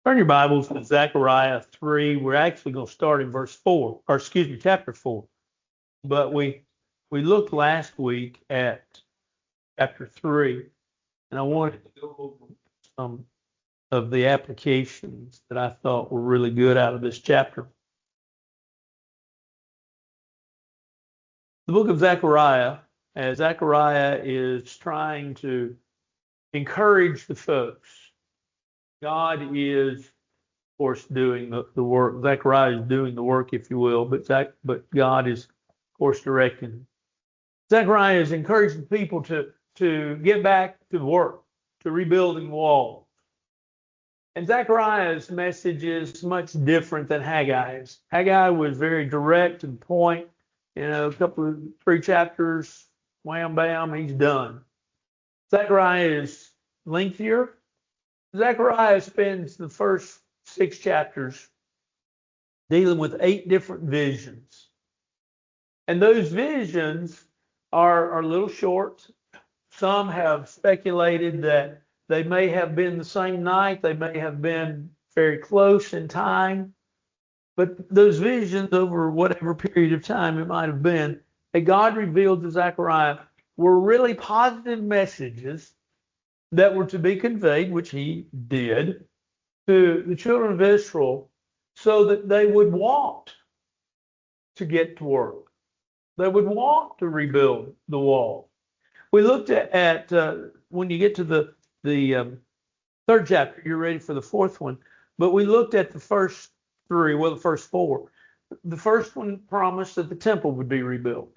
Turn your Bibles to Zechariah 3. We're actually going to start in verse 4, or excuse me, chapter 4. But we looked last week at chapter 3, and I wanted to go over some of the applications that I thought were really good out of this chapter. The book of Zechariah, as Zechariah is trying to encourage the folks, God is, of course, doing the work. Zechariah is doing the work, if you will, but God is, of course, directing. Zechariah is encouraging people to get back to work, to rebuilding walls. And Zechariah's message is much different than Haggai's. Haggai was very direct to the point. A couple of 3 chapters, wham bam, he's done. Zechariah is lengthier. Zechariah spends the first 6 chapters dealing with 8 different visions. And those visions are a little short. Some have speculated that they may have been the same night. They may have been very close in time. But those visions over whatever period of time it might have been, that God revealed to Zechariah were really positive messages that were to be conveyed, which he did, to the children of Israel so that they would want to get to work. They would want to rebuild the wall. We looked at when you get to the 3rd chapter, you're ready for the 4th one, but we looked at the first 3, the first 4. The first one promised that the temple would be rebuilt.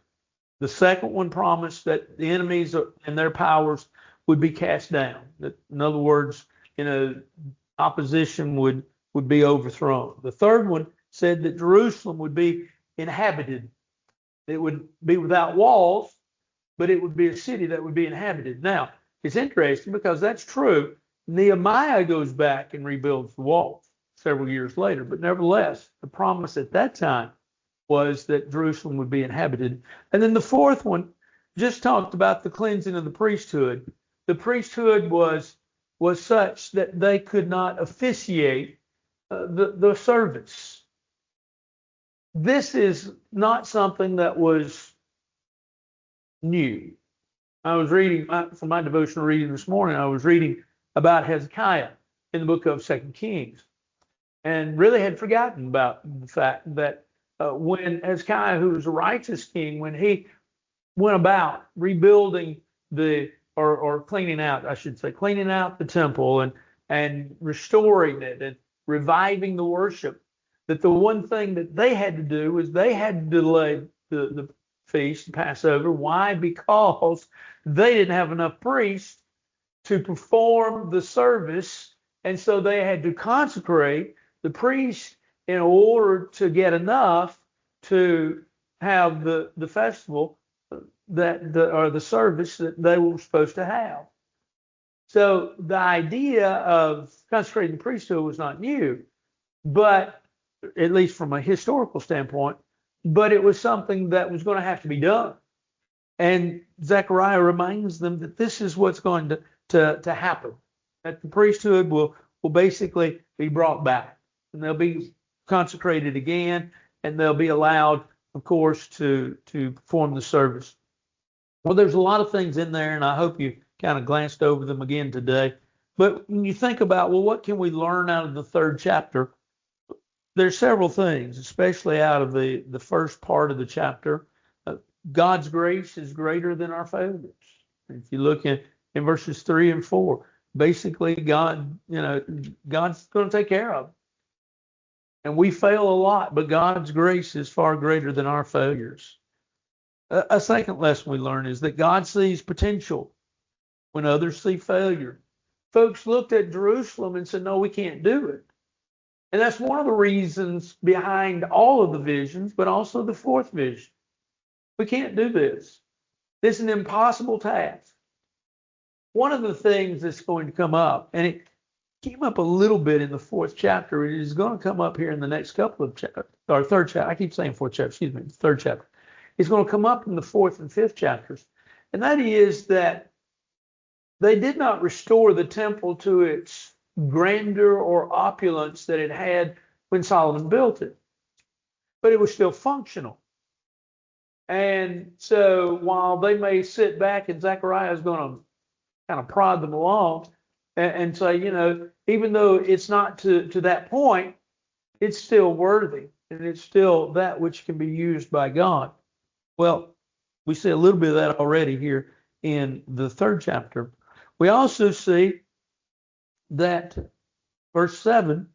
The second one promised that the enemies and their powers would be cast down. In other words, opposition would be overthrown. The third one said that Jerusalem would be inhabited. It would be without walls, but it would be a city that would be inhabited. Now, it's interesting because that's true. Nehemiah goes back and rebuilds the walls several years later, but nevertheless, the promise at that time was that Jerusalem would be inhabited. And then the 4th one just talked about the cleansing of the priesthood. The priesthood was such that they could not officiate the service. This is not something that was new. I was reading from my devotional reading this morning. I was reading about Hezekiah in the book of 2 Kings, and really had forgotten about the fact that when Hezekiah, who was a righteous king, when he went about rebuilding or cleaning out the temple and restoring it and reviving the worship, that the one thing that they had to do was they had to delay the feast, Passover. Why? Because they didn't have enough priests to perform the service, and so they had to consecrate the priest in order to get enough to have the festival or the service that they were supposed to have. So the idea of consecrating the priesthood was not new, but at least from a historical standpoint, but it was something that was going to have to be done. And Zechariah reminds them that this is what's going to happen, that the priesthood will basically be brought back, and they'll be consecrated again, and they'll be allowed, of course, to perform the service. Well, there's a lot of things in there, and I hope you kind of glanced over them again today. But when you think about, well, what can we learn out of the 3rd chapter? There's several things, especially out of the first part of the chapter. God's grace is greater than our failures. If you look in verses 3 and 4, basically God's going to take care of it. And we fail a lot, but God's grace is far greater than our failures. A second lesson we learn is that God sees potential when others see failure. Folks looked at Jerusalem and said, no, we can't do it. And that's one of the reasons behind all of the visions, but also the 4th vision. We can't do this. This is an impossible task. One of the things that's going to come up, and it came up a little bit in the 4th chapter, it is going to come up here in the next couple of chapters, or 3rd chapter. I keep saying 4th chapter, excuse me, 3rd chapter. It's going to come up in the 4th and 5th chapters. And that is that they did not restore the temple to its grandeur or opulence that it had when Solomon built it, but it was still functional. And so while they may sit back and Zechariah is going to kind of prod them along and say, even though it's not to that point, it's still worthy and it's still that which can be used by God. Well, we see a little bit of that already here in the 3rd chapter. We also see that verse 7,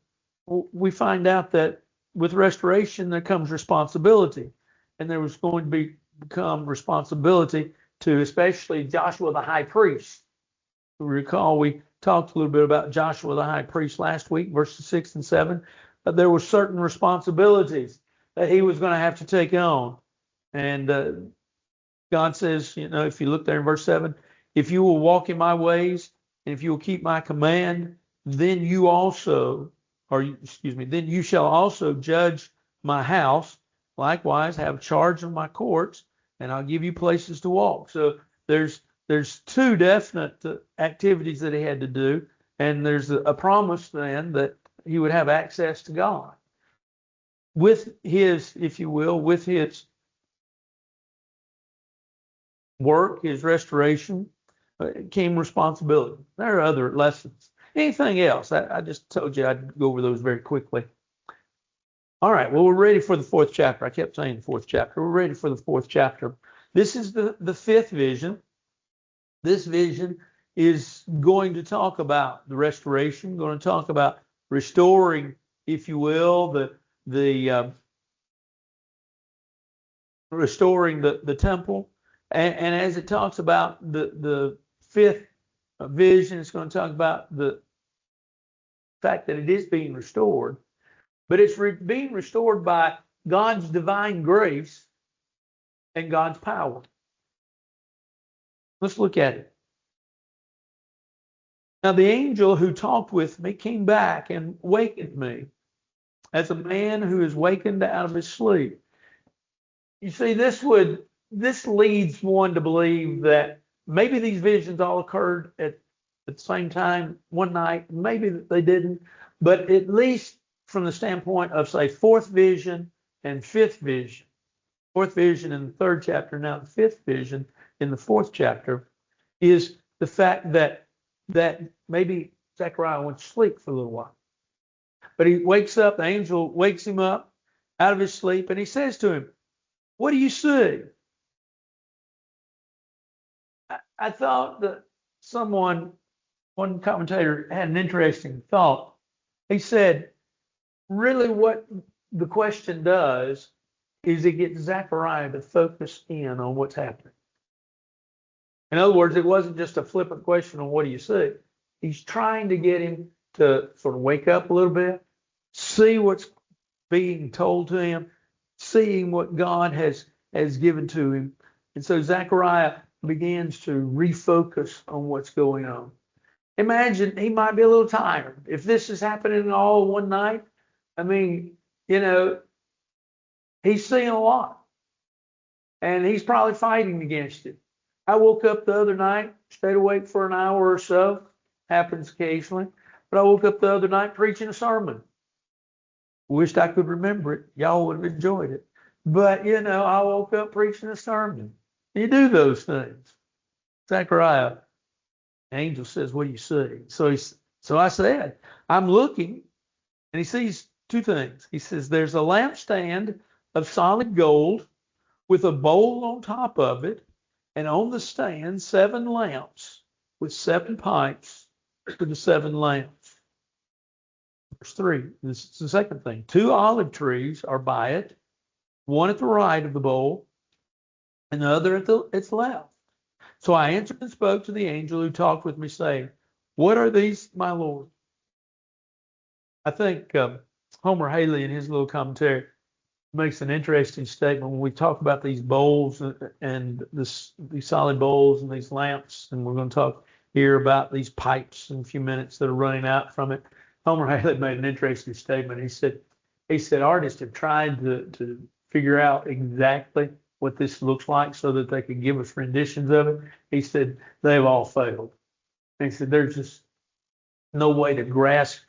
we find out that with restoration there comes responsibility. And there was going to become responsibility to especially Joshua the high priest. You recall we talked a little bit about Joshua the high priest last week, verses 6 and 7. But there were certain responsibilities that he was going to have to take on. And God says, if you look there in verse 7, if you will walk in my ways, and if you will keep my command, then you shall also judge my house, likewise have charge of my courts, and I'll give you places to walk. So there's 2 definite activities that he had to do, and there's a promise then that he would have access to God. With his, if you will, with his work, his restoration, came responsibility. There are other lessons. Anything else? I just told you I'd go over those very quickly. All right, well, we're ready for the 4th chapter. I kept saying the 4th chapter. We're ready for the 4th chapter. This is the 5th vision. This vision is going to talk about the restoration, going to talk about restoring, if you will, restoring the temple. And as it talks about the 5th vision, it's going to talk about the fact that it is being restored, but it's being restored by God's divine grace and God's power. Let's look at it. Now the angel who talked with me came back and wakened me as a man who is wakened out of his sleep. You see, this leads one to believe that maybe these visions all occurred at the same time one night. Maybe they didn't, but at least from the standpoint of, say, 4th vision and 5th vision, 4th vision in the 3rd chapter, now the 5th vision in the 4th chapter, is the fact that maybe Zechariah went to sleep for a little while. But he wakes up, the angel wakes him up out of his sleep, and he says to him, "What do you see?" I thought that one commentator had an interesting thought. He said, really what the question does is it gets Zechariah to focus in on what's happening. In other words, it wasn't just a flippant question on what do you see. He's trying to get him to sort of wake up a little bit, see what's being told to him, seeing what God has given to him. And so Zechariah begins to refocus on what's going on. Imagine he might be a little tired. If this is happening all one night, I mean, he's seeing a lot. And he's probably fighting against it. I woke up the other night, stayed awake for an hour or so. Happens occasionally. But I woke up the other night preaching a sermon. Wished I could remember it. Y'all would have enjoyed it. But, I woke up preaching a sermon. You do those things. Zechariah, the angel says, "What do you see?" So I said, "I'm looking," and he sees 2 things. He says, "There's a lampstand of solid gold with a bowl on top of it, and on the stand 7 lamps with 7 pipes for the 7 lamps." Verse 3, this is the second thing. 2 olive trees are by it, one at the right of the bowl, and the other at its left. So I answered and spoke to the angel who talked with me, saying, "What are these, my Lord?" I think Homer Haley in his little commentary makes an interesting statement when we talk about these bowls and these solid bowls and these lamps, and we're going to talk here about these pipes in a few minutes that are running out from it. Homer Haley made an interesting statement. He said artists have tried to figure out exactly what this looks like so that they could give us renditions of it. He said they've all failed. And he said there's just no way to grasp,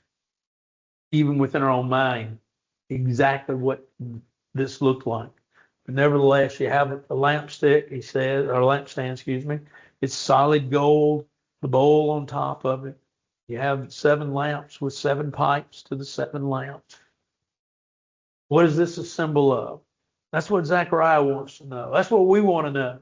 even within our own mind, exactly what this looked like. But nevertheless, you have a lampstick, he says, or lampstand, excuse me. It's solid gold, the bowl on top of it. You have 7 lamps with 7 pipes to the 7 lamps. What is this a symbol of? That's what Zechariah wants to know. That's what we want to know.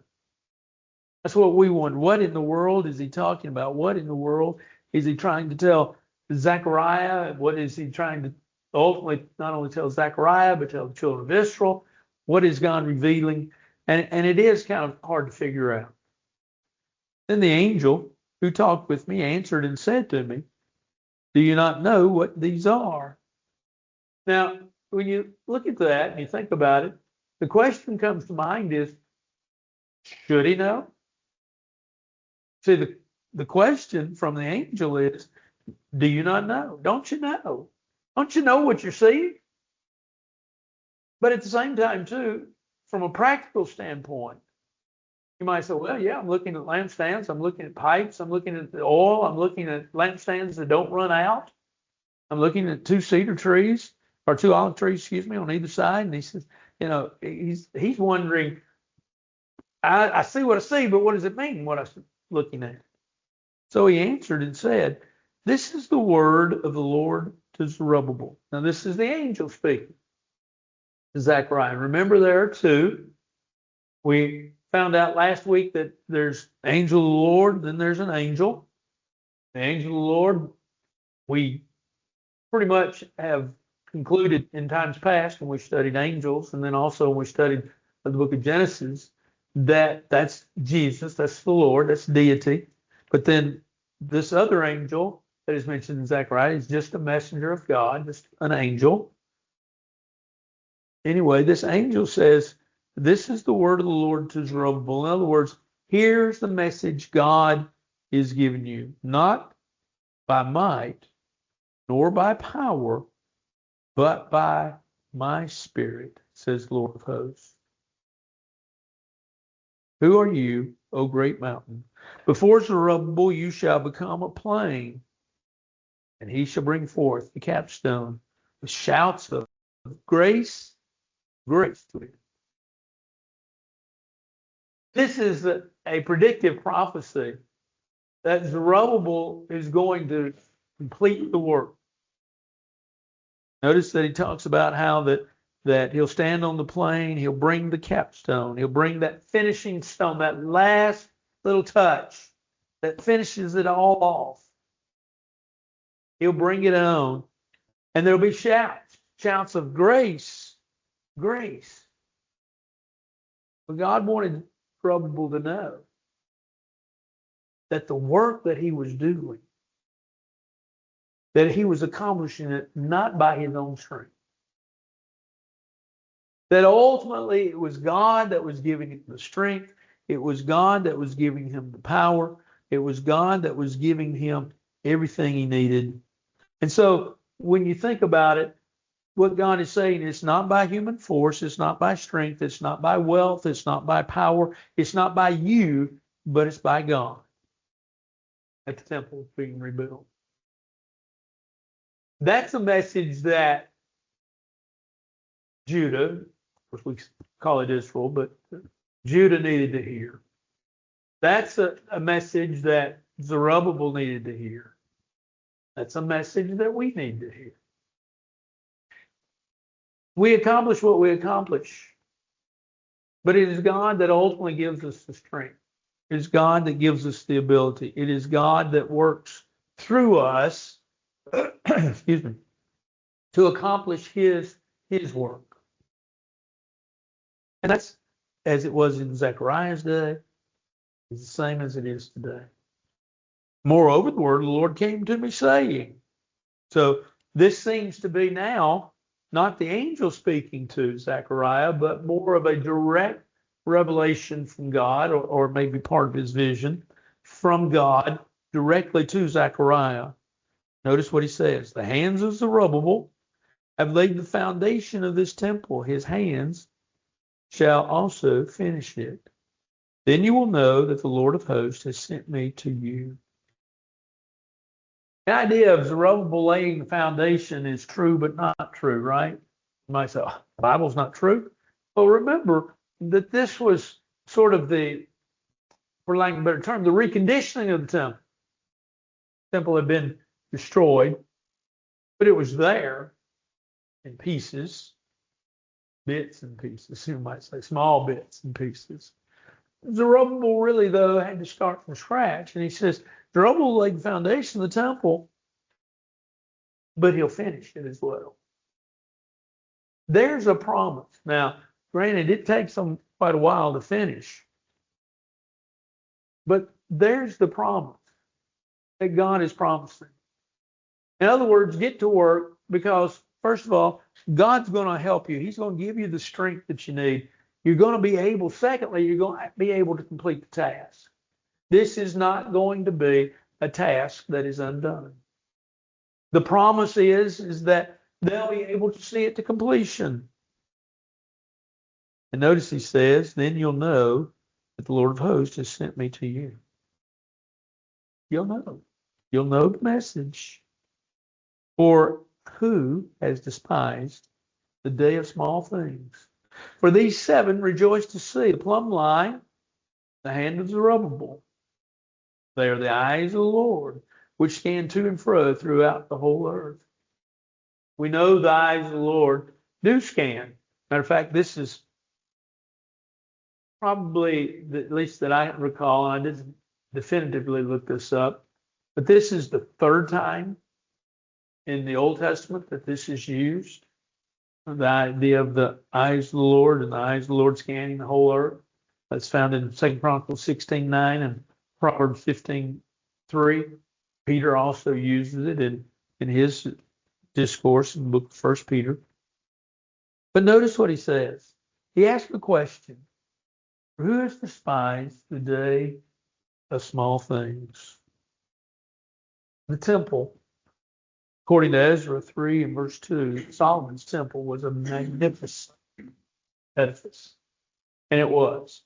That's what we want. What in the world is he talking about? What in the world is he trying to tell Zechariah? What is he trying to ultimately not only tell Zechariah, but tell the children of Israel? What is God revealing? And it is kind of hard to figure out. Then the angel who talked with me answered and said to me, do you not know what these are? Now, when you look at that and you think about it, the question comes to mind is, should he know? See, the question from the angel is, do you not know? Don't you know? Don't you know what you're seeing? But at the same time, too, from a practical standpoint, you might say, well, yeah, I'm looking at lampstands, I'm looking at pipes, I'm looking at the oil, I'm looking at lampstands that don't run out. I'm looking at 2 cedar trees, or 2 olive trees, excuse me, on either side. And he says, he's wondering, I see what I see, but what does it mean, what I'm looking at? So he answered and said, this is the word of the Lord to Zerubbabel. Now, this is the angel speaking to Zechariah. Remember, there are 2. We found out last week that there's angel of the Lord, then there's an angel. The angel of the Lord, we pretty much have concluded in times past when we studied angels, and then also when we studied the book of Genesis, that's Jesus, that's the Lord, that's deity. But then this other angel that is mentioned in Zechariah is just a messenger of God, just an angel. Anyway, this angel says, this is the word of the Lord to Zerubbabel. In other words, here's the message God is giving you, not by might, nor by power, but by my spirit, says the Lord of hosts. Who are you, O great mountain? Before Zerubbabel you shall become a plain, and he shall bring forth the capstone with shouts of grace, grace to it. This is a predictive prophecy that Zerubbabel is going to complete the work. Notice that he talks about how that he'll stand on the plain, he'll bring the capstone, he'll bring that finishing stone, that last little touch that finishes it all off. He'll bring it on, and there'll be shouts of grace, grace. But God wanted Zerubbabel to know that the work that he was doing, that he was accomplishing it not by his own strength. That ultimately it was God that was giving him the strength. It was God that was giving him the power. It was God that was giving him everything he needed. And so when you think about it, what God is saying, it's not by human force, it's not by strength, it's not by wealth, it's not by power, it's not by you, but it's by God. That the temple is being rebuilt. That's a message that Judah, of course we call it Israel, but Judah needed to hear. That's a message that Zerubbabel needed to hear. That's a message that we need to hear. We accomplish what we accomplish, but it is God that ultimately gives us the strength. It is God that gives us the ability. It is God that works through us, excuse me, to accomplish his work. And that's as it was in Zechariah's day, it's the same as it is today. Moreover, the word of the Lord came to me saying. So this seems to be now not the angel speaking to Zechariah, but more of a direct revelation from God, or maybe part of his vision from God directly to Zechariah. Notice what he says. The hands of Zerubbabel have laid the foundation of this temple. His hands shall also finish it. Then you will know that the Lord of hosts has sent me to you. The idea of Zerubbabel laying the foundation is true, but not true, right? You might say, oh, the Bible's not true. Well, remember that this was sort of the, for lack of a better term, the reconditioning of the temple. The temple had been destroyed, but it was there in pieces, bits and pieces, you might say, small bits and pieces. Zerubbabel really, though, had to start from scratch. And he says, Zerubbabel laid the foundation of the temple, but he'll finish it as well. There's a promise. Now, granted, it takes them quite a while to finish, but there's the promise that God is promising. In other words, get to work, because, first of all, God's going to help you. He's going to give you the strength that you need. You're going to be able, secondly, you're going to be able to complete the task. This is not going to be a task that is undone. The promise is that they'll be able to see it to completion. And notice he says, then you'll know that the Lord of hosts has sent me to you. You'll know. You'll know the message. For who has despised the day of small things? For these 7 rejoice to see the plumb line, the hand of Zerubbabel. They are the eyes of the Lord, which scan to and fro throughout the whole earth. We know the eyes of the Lord do scan. Matter of fact, this is probably, at least that I recall, and I didn't definitively look this up, but this is the 3rd time in the Old Testament that this is used. The idea of the eyes of the Lord and the eyes of the Lord scanning the whole earth. That's found in 2 Chronicles 16:9 and Proverbs 15:3. Peter also uses it in his discourse in the book of 1 Peter. But notice what he says. He asks the question, who has despised the day of small things? The temple, according to Ezra 3 and verse 2, Solomon's temple was a magnificent edifice. And it was.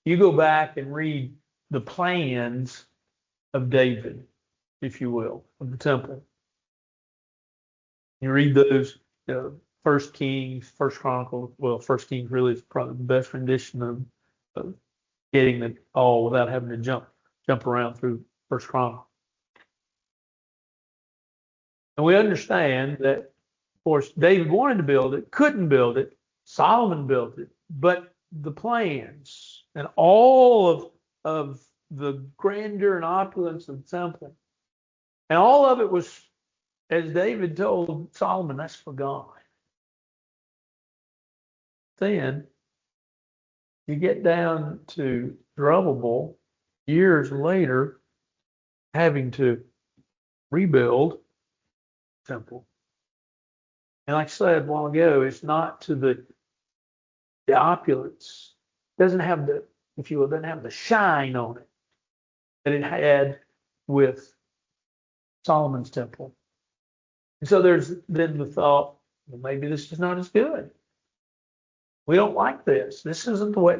You go back and read the plans of David, if you will, of the temple. You read those, 1 Kings, 1 Chronicles. Well, 1 Kings really is probably the best rendition of getting it all without having to jump around through 1 Chronicles. And we understand that, of course, David wanted to build it, couldn't build it. Solomon built it, but the plans and all of the grandeur and opulence of the temple, and all of it was, as David told Solomon, that's for God. Then you get down to Zerubbabel years later, having to rebuild the temple. And like I said a while ago, it's not to the opulence. It doesn't have the, if you will, doesn't have the shine on it that it had with Solomon's temple. And so there's then the thought, well, maybe this is not as good. We don't like this. This isn't the way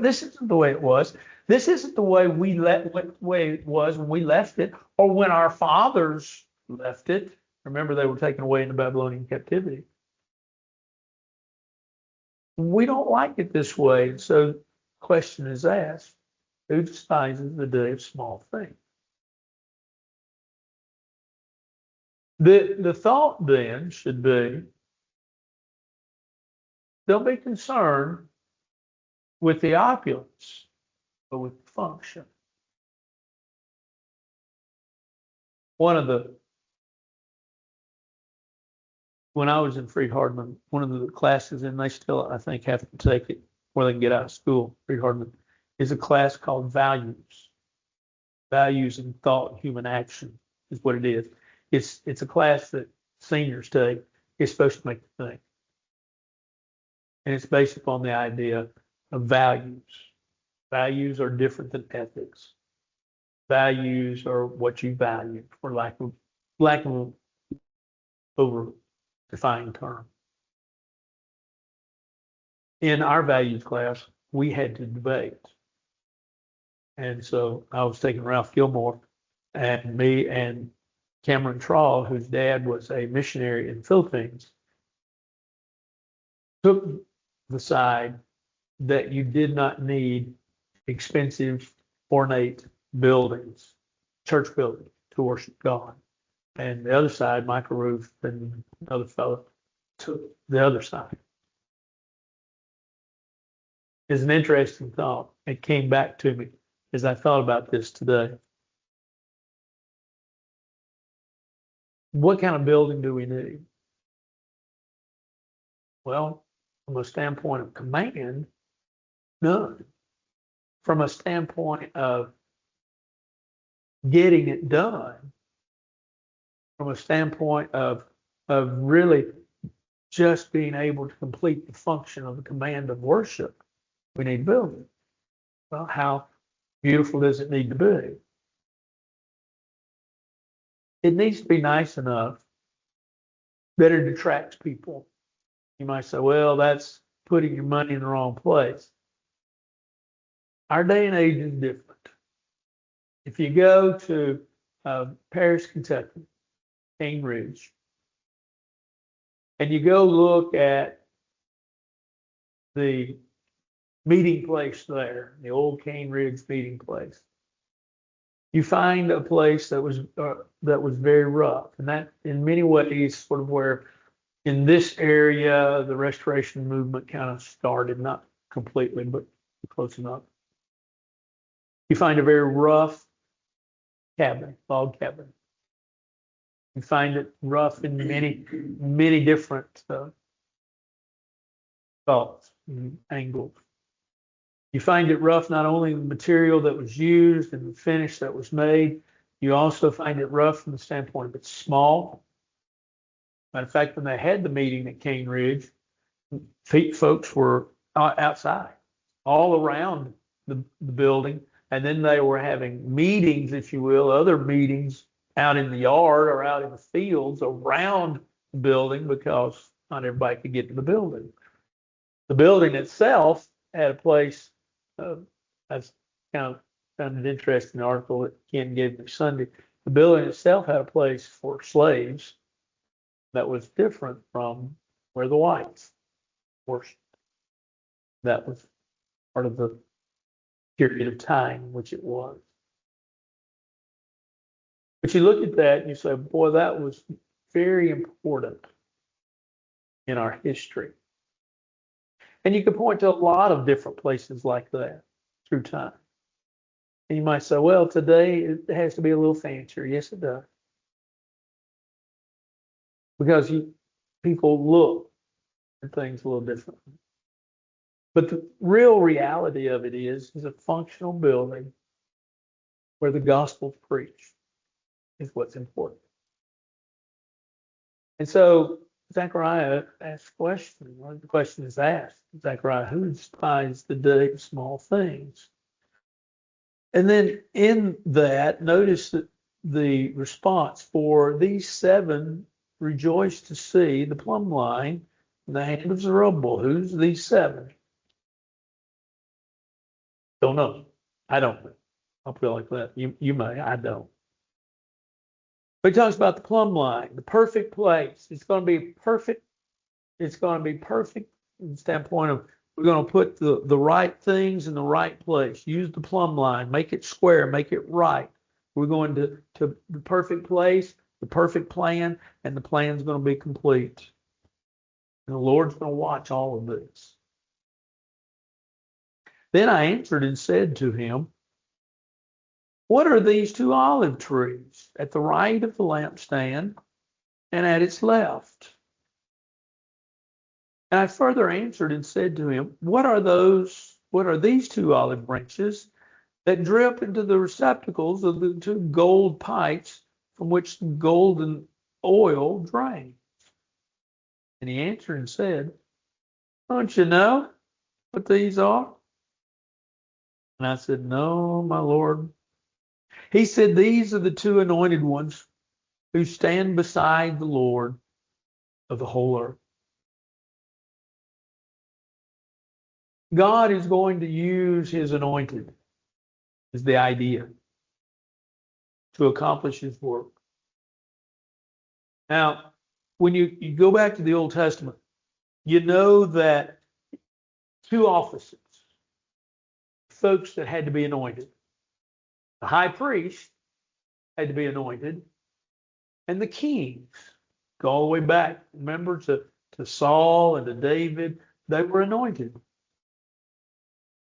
it was. This isn't the way way it was when we left it, or when our fathers left it. Remember, they were taken away into Babylonian captivity. We don't like it this way. And so the question is asked, who despises the day of small things? The thought then should be, don't be concerned with the opulence, but with the function. When I was in Freed-Hardeman, one of the classes, and they still, I think, have to take it before they can get out of school, Freed-Hardeman, is a class called Values. Values in Thought and Human Action is what it is. It's a class that seniors take. It's supposed to make you think. And it's based upon the idea of values. Values are different than ethics. Values are what you value, for lack of over-defined term. In our values class, we had to debate. And so I was taking Ralph Gilmore, and me and Cameron Trawl, whose dad was a missionary in the Philippines, took the side that you did not need expensive, ornate buildings, church buildings, to worship God. And the other side, Michael Roof and another fellow, took the other side. It's an interesting thought. It came back to me as I thought about this today. What kind of building do we need? Well, from a standpoint of command, none. From a standpoint of getting it done, from a standpoint of really just being able to complete the function of the command of worship, we need building. Well, how beautiful does it need to be? It needs to be nice enough that it attracts people. You might say, well, that's putting your money in the wrong place. Our day and age is different. If you go to Paris, Kentucky, Cane Ridge, and you go look at the meeting place there, the old Cane Ridge meeting place, you find a place that was very rough, and that in many ways sort of where in this area the restoration movement kind of started, not completely, but close enough. You find a very rough cabin, log cabin. You find it rough in many different thoughts and angles. You find it rough not only in the material that was used and the finish that was made, you also find it rough from the standpoint of it's small. Matter of fact, when they had the meeting at Cane Ridge, folks were outside, all around the building, and then they were having meetings, if you will, other meetings out in the yard or out in the fields around the building because not everybody could get to the building. The building itself had a place. That's kind of found an interesting article that Ken gave me Sunday. The building itself had a place for slaves that was different from where the whites worshiped. That was part of the period of time in which it was. But you look at that and you say, boy, that was very important in our history. And you can point to a lot of different places like that through time. And you might say, well, today it has to be a little fancier. Yes, it does. Because people look at things a little differently. But the real reality of it is a functional building where the gospel's preached is what's important. And so Zechariah asks a question. Well, the question is asked, Zechariah, who despises the day of small things? And then in that, notice that the response for these seven rejoice to see the plumb line in the hand of Zerubbabel. Who's these seven? Don't know. I don't know. I'll feel like that. You may, I don't. But he talks about the plumb line, the perfect place. It's going to be perfect. It's going to be perfect from the standpoint of we're going to put the right things in the right place. Use the plumb line, make it square, make it right. We're going to the perfect place, the perfect plan, and the plan's going to be complete. And the Lord's going to watch all of this. Then I answered and said to him, what are these two olive trees at the right of the lampstand and at its left? And I further answered and said to him, what are these two olive branches that drip into the receptacles of the two gold pipes from which the golden oil drains? And he answered and said, don't you know what these are? And I said, no, my Lord. He said, these are the two anointed ones who stand beside the Lord of the whole earth. God is going to use his anointed, is the idea, to accomplish his work. Now, when you go back to the Old Testament, you know that two offices, folks that had to be anointed. The high priest had to be anointed, and the kings. Go all the way back, remember, to Saul and to David, they were anointed.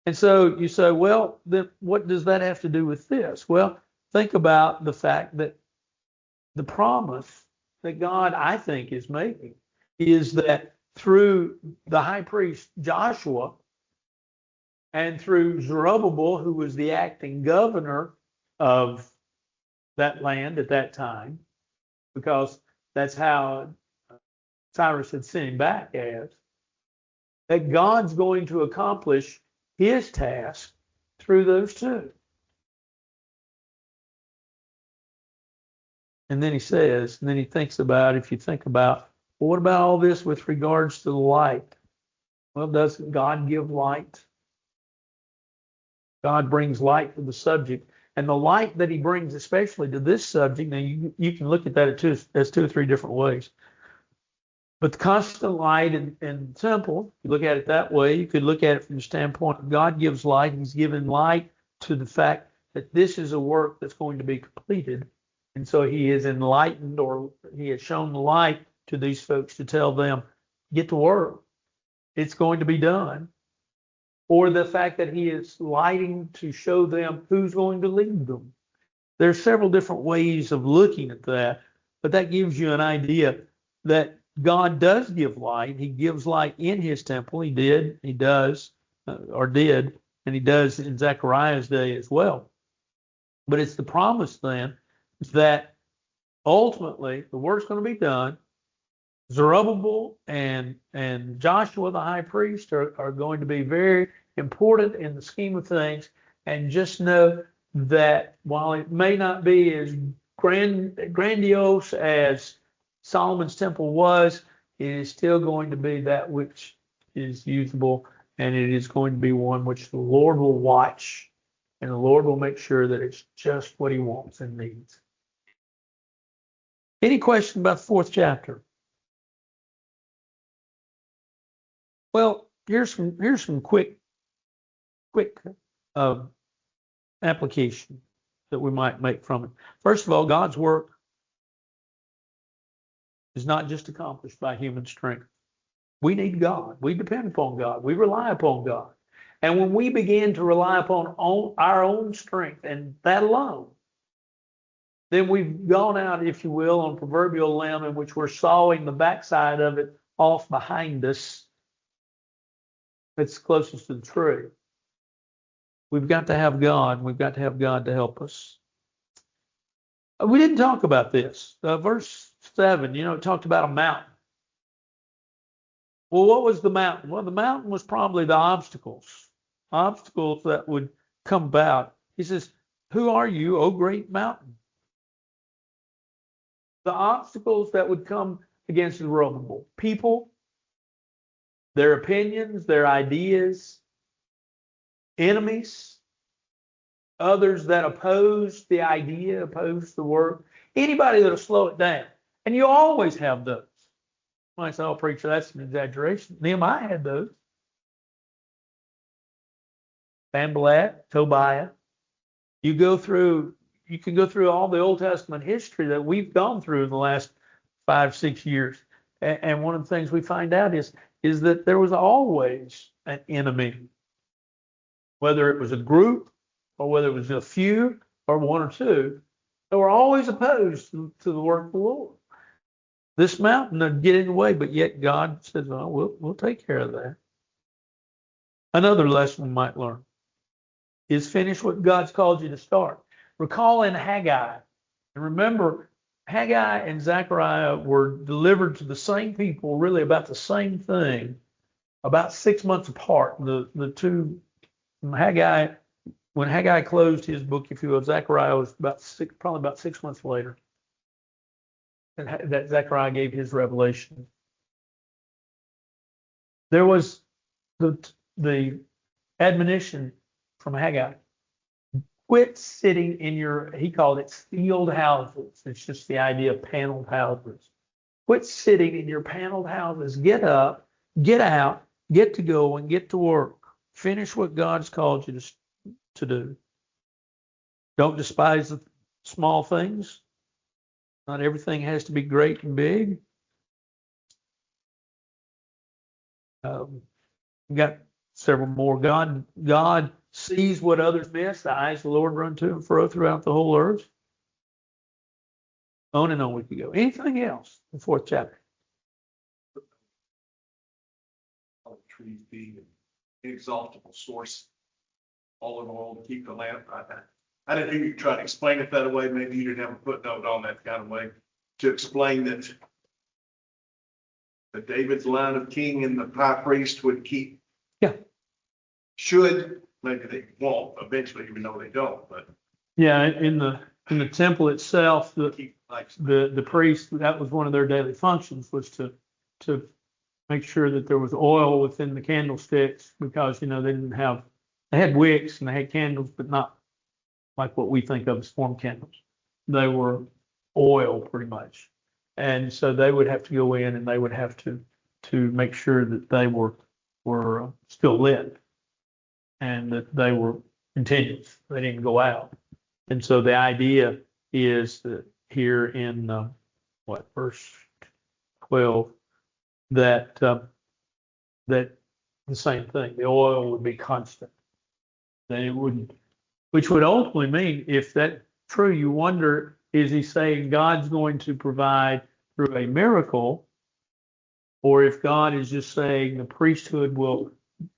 And so you say, well, then what does that have to do with this? Well, think about the fact that the promise that God, I think, is making is that through the high priest Joshua and through Zerubbabel, who was the acting governor of that land at that time, because that's how Cyrus had sent him back as, that God's going to accomplish his task through those two. And then he says, and then he thinks about, if you think about, well, what about all this with regards to the light? Well, doesn't God give light? God brings light to the subject. And the light that he brings, especially to this subject, now you can look at that as two or three different ways. But the constant light in the temple, you look at it that way. You could look at it from the standpoint of God gives light. He's given light to the fact that this is a work that's going to be completed. And so he is enlightened, or he has shown the light to these folks to tell them, get to work. It's going to be done. Or the fact that he is lighting to show them who's going to lead them. There's several different ways of looking at that, but that gives you an idea that God does give light. He gives light in his temple. He did, he does, and he does in Zechariah's day as well. But it's the promise then that ultimately the work's going to be done. Zerubbabel and Joshua, the high priest, are going to be very important in the scheme of things. And just know that while it may not be as grandiose as Solomon's temple was, it is still going to be that which is usable, and it is going to be one which the Lord will watch, and the Lord will make sure that it's just what he wants and needs. Any question about the fourth chapter? Well, here's some quick application that we might make from it. First of all, God's work is not just accomplished by human strength. We need God. We depend upon God. We rely upon God. And when we begin to rely upon our own strength and that alone, then we've gone out, if you will, on proverbial limb in which we're sawing the backside of it off behind us. It's closest to the tree. We've got to have God. We've got to have God to help us. We didn't talk about this. Verse 7, it talked about a mountain. Well, what was the mountain? Well, the mountain was probably the obstacles that would come about. He says, who are you, O great mountain? The obstacles that would come against Zerubbabel. People, their opinions, their ideas, enemies, others that oppose the idea, oppose the work, anybody that'll slow it down. And you always have those. I say, oh, preacher, that's an exaggeration. Nehemiah had those. Sanballat, Tobiah. You can go through all the Old Testament history that we've gone through in the last 5-6 years. And one of the things we find out is that there was always an enemy, whether it was a group or whether it was a few or one or two, that were always opposed to the work of the Lord. This mountain would get in the way, but yet God says, oh, we'll take care of that. Another lesson we might learn is finish what God's called you to start. Recall in Haggai, and remember, Haggai and Zechariah were delivered to the same people, really about the same thing, about 6 months apart. The two, Haggai, when Haggai closed his book, if you will, Zechariah was probably about 6 months later that Zechariah gave his revelation. There was the admonition from Haggai. Quit sitting in he called it sealed houses. It's just the idea of paneled houses. Quit sitting in your paneled houses. Get up, get out, get to go and get to work. Finish what God's called you to do. Don't despise the small things. Not everything has to be great and big. Got several more. God sees what others miss. The eyes of the Lord run to and fro throughout the whole earth. On and on we could go. Anything else? The fourth chapter. Trees being an inexhaustible source all in all to keep the lamp. I didn't think you try to explain it that way. Maybe you didn't have a footnote on that kind of way to explain that David's line of king and the high priest would keep. Yeah. Should, maybe they won't eventually, even though they don't, but. Yeah, in the temple itself, the priest, that was one of their daily functions, was to make sure that there was oil within the candlesticks, because they had wicks and they had candles, but not like what we think of as form candles. They were oil pretty much. And so they would have to go in and they would have to make sure that they were still lit and that they were continuous. They didn't go out. And so the idea is that here in verse 12, that the same thing, the oil would be constant. That it wouldn't, which would ultimately mean, if that's true, you wonder, is he saying God's going to provide through a miracle, or if God is just saying the priesthood will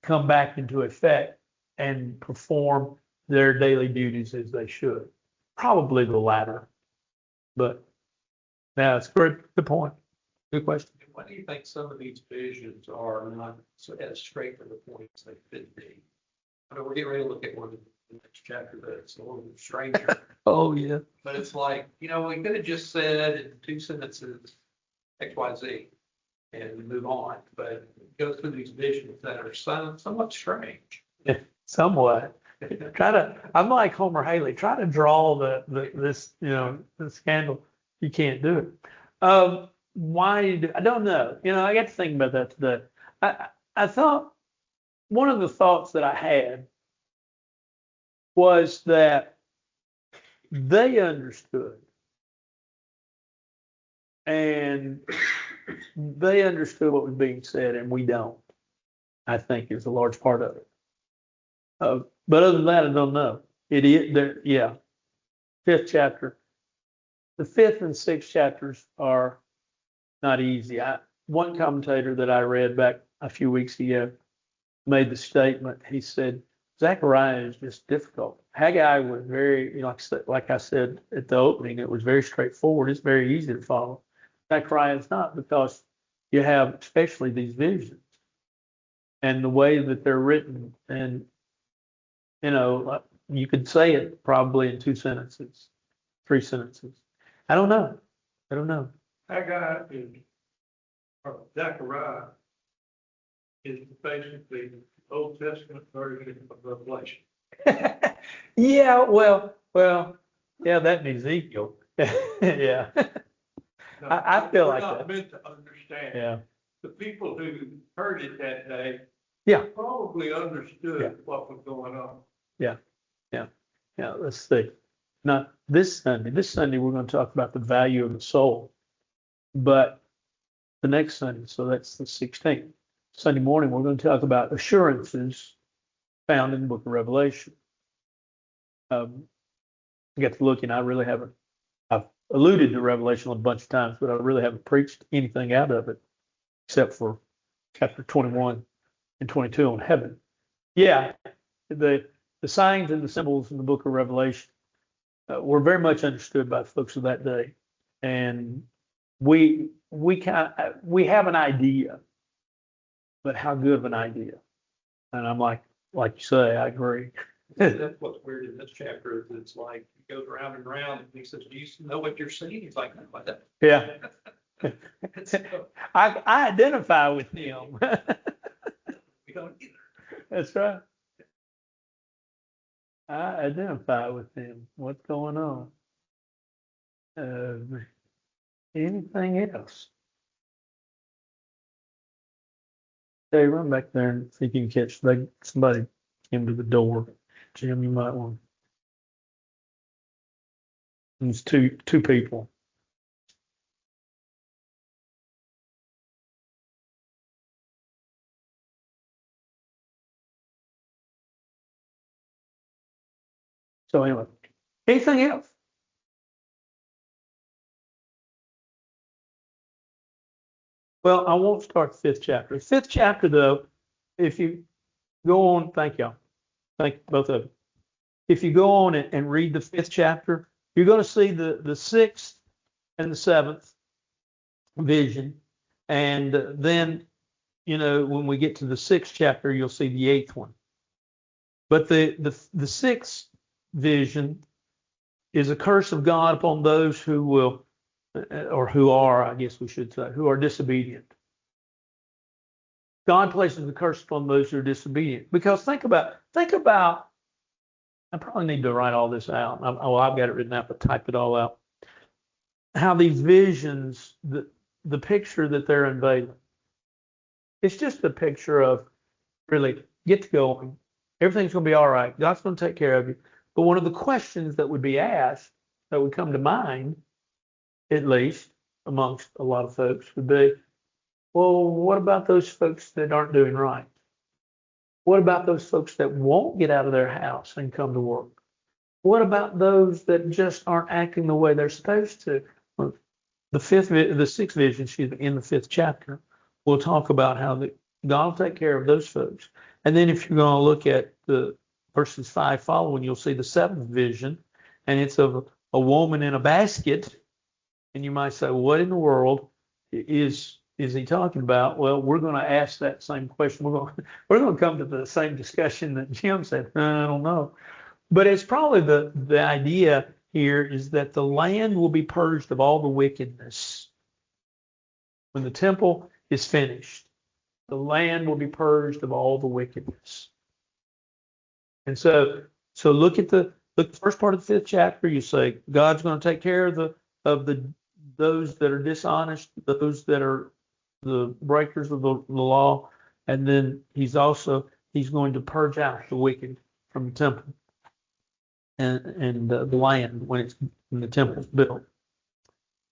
come back into effect and perform their daily duties as they should? Probably the latter. But now it's great. Good point. Good question. Why do you think some of these visions are not as straight to the point as they could be? I know we're getting ready to look at one in the next chapter that's a little stranger. Oh, yeah. But it's like, we could have just said in 2 sentences X, Y, Z and move on. But go through these visions that are somewhat strange. Yeah, somewhat. I'm like Homer Haley. Try to draw this scandal. You can't do it. Why? I don't know. I got to think about that today. I thought one of the thoughts that I had was that they understood, and they understood what was being said, and we don't. I think is a large part of it. But other than that, I don't know. It is there. Yeah. 5th chapter. The 5th and 6th chapters are not easy. One commentator that I read back a few weeks ago made the statement. He said Zechariah is just difficult. Haggai was very, like I said at the opening, it was very straightforward. It's very easy to follow. Zechariah is not, because you have especially these visions and the way that they're written, and you could say it probably in 2 sentences, 3 sentences. I don't know. Haggai or Zechariah is basically the Old Testament version of Revelation. Yeah, well, yeah, that and Ezekiel. Yeah. No, I feel like not that. meant to understand. Yeah. The people who heard it that day. Yeah. Probably understood what was going on. Yeah. Let's see. Not this Sunday. This Sunday we're going to talk about the value of the soul. But the next Sunday, so that's the 16th. Sunday morning, we're going to talk about assurances found in the book of Revelation. I got to look, and I really haven't. I've alluded to Revelation a bunch of times, but I really haven't preached anything out of it except for chapter 21 and 22 on heaven. Yeah, the signs and the symbols in the book of Revelation were very much understood by folks of that day, and we have an idea, but how good of an idea? And I'm like you say, I agree. That's what's weird in this chapter is it's like it goes round and round, and he says, "Do you know what you're seeing?" He's like, "No, I don't." Yeah. So, I identify with them. we don't either. That's right. I identify with them. What's going on? Anything else? Hey, run back there and see if you can catch somebody came to the door. Jim, you might want. There's two people. So anyway, anything else? Well, I won't start the fifth chapter. Fifth chapter, though, if you go on, thank y'all. Thank both of you. If you go on and read the fifth chapter, you're going to see the sixth and the seventh vision. And then, when we get to the sixth chapter, you'll see the eighth one. But the sixth vision is a curse of God upon those who will, or who are, I guess we should say, who are disobedient. God places the curse upon those who are disobedient. Because think about, I probably need to write all this out. I've got it written out, but type it all out. How these visions, the picture that they're unveiling, it's just a picture of really get to going. Everything's going to be all right. God's going to take care of you. But one of the questions that would be asked, that would come to mind, at least amongst a lot of folks, would be, well, what about those folks that aren't doing right? What about those folks that won't get out of their house and come to work? What about those that just aren't acting the way they're supposed to? Well, the sixth vision, in the fifth chapter, we'll talk about how God will take care of those folks. And then if you're going to look at the verses 5 following, you'll see the seventh vision, and it's of a woman in a basket. And you might say, what in the world is he talking about? Well, we're going to ask that same question. We're going to come to the same discussion that Jim said. I don't know. But it's probably the idea here is that the land will be purged of all the wickedness. When the temple is finished, the land will be purged of all the wickedness. And so look at the first part of the fifth chapter. You say God's going to take care of those that are dishonest, those that are the breakers of the law, and then he's going to purge out the wicked from the temple and the land when the temple is built.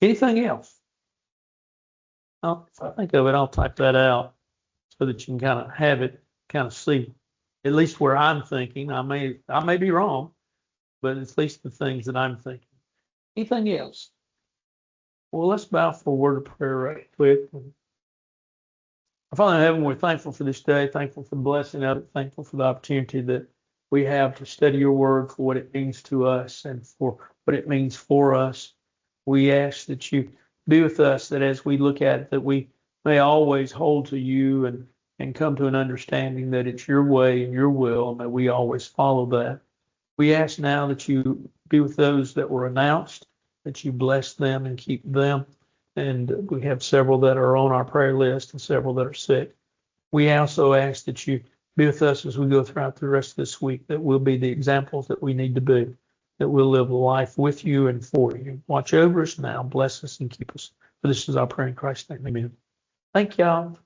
Anything else? If I think of it, I'll type that out so that you can kind of have it, kind of see at least where I'm thinking. I may be wrong, but at least the things that I'm thinking. Anything else? Well, let's bow for a word of prayer right quick. Our Father in heaven, we're thankful for this day, thankful for the blessing of it, thankful for the opportunity that we have to study your word for what it means to us and for what it means for us. We ask that you be with us, that as we look at it, that we may always hold to you and come to an understanding that it's your way and your will, and that we always follow that. We ask now that you be with those that were announced, that you bless them and keep them. And we have several that are on our prayer list and several that are sick. We also ask that you be with us as we go throughout the rest of this week, that we'll be the examples that we need to be, that we'll live a life with you and for you. Watch over us now, bless us and keep us. For this is our prayer in Christ's name. Amen. Thank y'all.